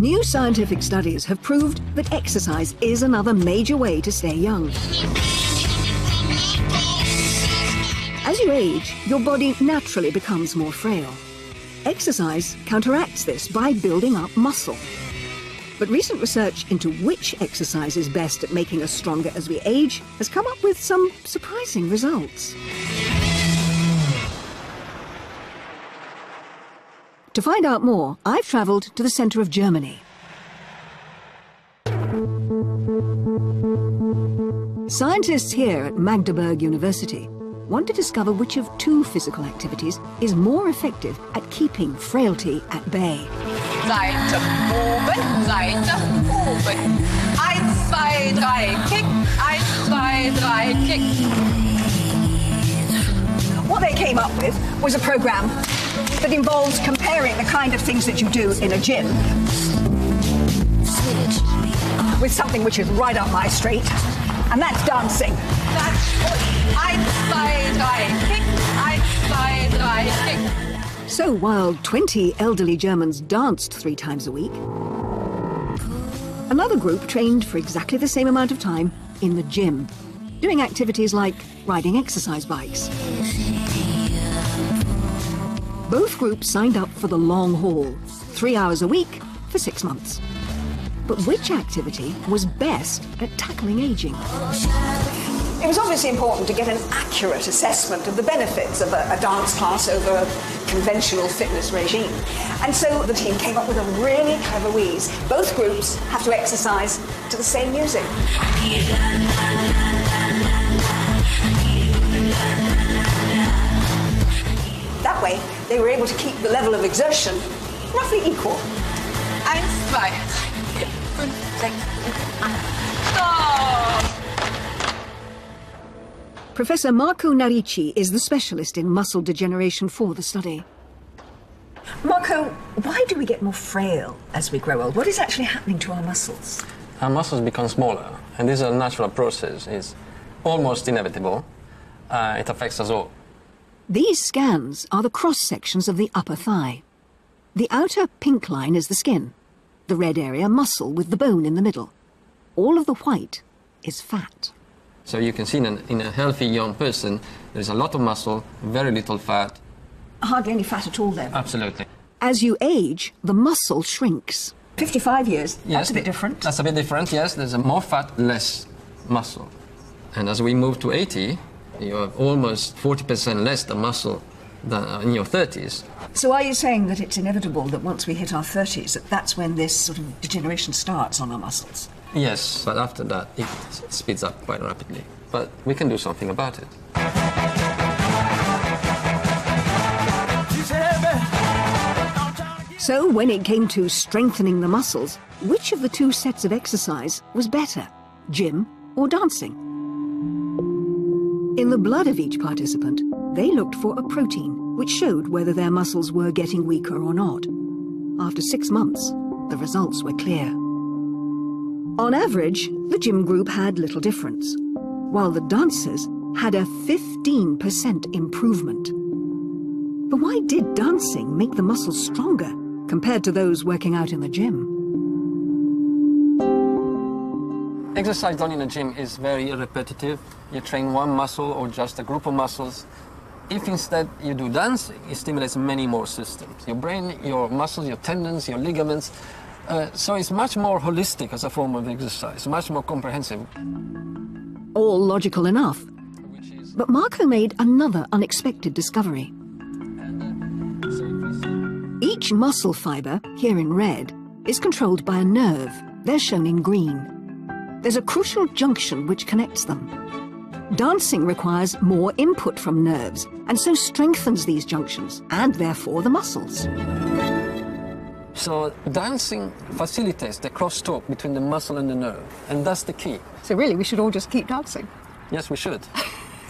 New scientific studies have proved that exercise is another major way to stay young. As you age, your body naturally becomes more frail. Exercise counteracts this by building up muscle. But recent research into which exercise is best at making us stronger as we age has come up with some surprising results. To find out more, I've travelled to the centre of Germany. Scientists here at Magdeburg University want to discover which of two physical activities is more effective at keeping frailty at bay. Seite, oben, Seite, oben. 1, 2, 3, kick. 1, 2, 3, kick. What they came up with was a programme that involves comparing the kind of things that you do in a gym with something which is right up my street, and that's dancing. That's good. 1, 2, 3, kick. 1, 2, 3, kick. So while 20 elderly Germans danced 3 times a week, another group trained for exactly the same amount of time in the gym, doing activities like riding exercise bikes. Both groups signed up for the long haul, 3 hours a week for 6 months. But which activity was best at tackling aging? It was obviously important to get an accurate assessment of the benefits of a dance class over a conventional fitness regime. And so the team came up with a really clever wheeze. Both groups have to exercise to the same music. That way, they were able to keep the level of exertion roughly equal. 1, 2, 3, 5, 6, 8. Stop! Professor Marco Narici is the specialist in muscle degeneration for the study. Marco, why do we get more frail as we grow old? What is actually happening to our muscles? Our muscles become smaller, and this is a natural process. It's almost inevitable. It affects us all. These scans are the cross-sections of the upper thigh. The outer pink line is the skin, the red area muscle with the bone in the middle. All of the white is fat. So you can see in a healthy young person, there's a lot of muscle, very little fat. Hardly any fat at all, then. Absolutely. As you age, the muscle shrinks. 55 years, Yes, that's a bit different. That's a bit different, yes. There's more fat, less muscle. And as we move to 80, you have almost 40% less the muscle than in your 30s. So are you saying that it's inevitable that once we hit our 30s, that's when this sort of degeneration starts on our muscles? Yes, but after that, it speeds up quite rapidly. But we can do something about it. So when it came to strengthening the muscles, which of the two sets of exercise was better, gym or dancing? In the blood of each participant, they looked for a protein which showed whether their muscles were getting weaker or not. After 6 months, the results were clear. On average, the gym group had little difference, while the dancers had a 15% improvement. But why did dancing make the muscles stronger compared to those working out in the gym? Exercise done in a gym is very repetitive. You train one muscle or just a group of muscles. If instead you do dancing, it stimulates many more systems. Your brain, your muscles, your tendons, your ligaments. So it's much more holistic as a form of exercise, much more comprehensive. All logical enough. But Marco made another unexpected discovery. Each muscle fibre, here in red, is controlled by a nerve. They're shown in green. There's a crucial junction which connects them. Dancing requires more input from nerves, and so strengthens these junctions, and therefore the muscles. So dancing facilitates the crosstalk between the muscle and the nerve, and that's the key. So really, we should all just keep dancing? Yes, we should.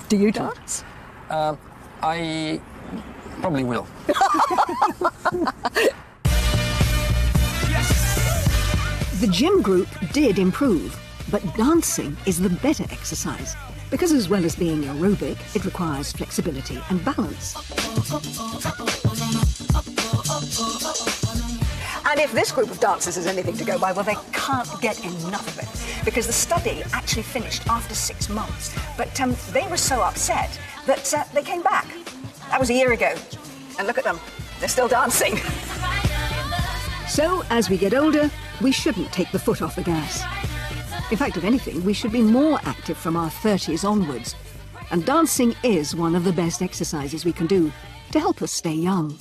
Do you dance? I probably will. The gym group did improve, but dancing is the better exercise, because as well as being aerobic, it requires flexibility and balance. And if this group of dancers is anything to go by, well, they can't get enough of it, because the study actually finished after 6 months. But they were so upset that they came back. That was a year ago. And look at them. They're still dancing. So, as we get older, we shouldn't take the foot off the gas. In fact, if anything, we should be more active from our 30s onwards. And dancing is one of the best exercises we can do to help us stay young.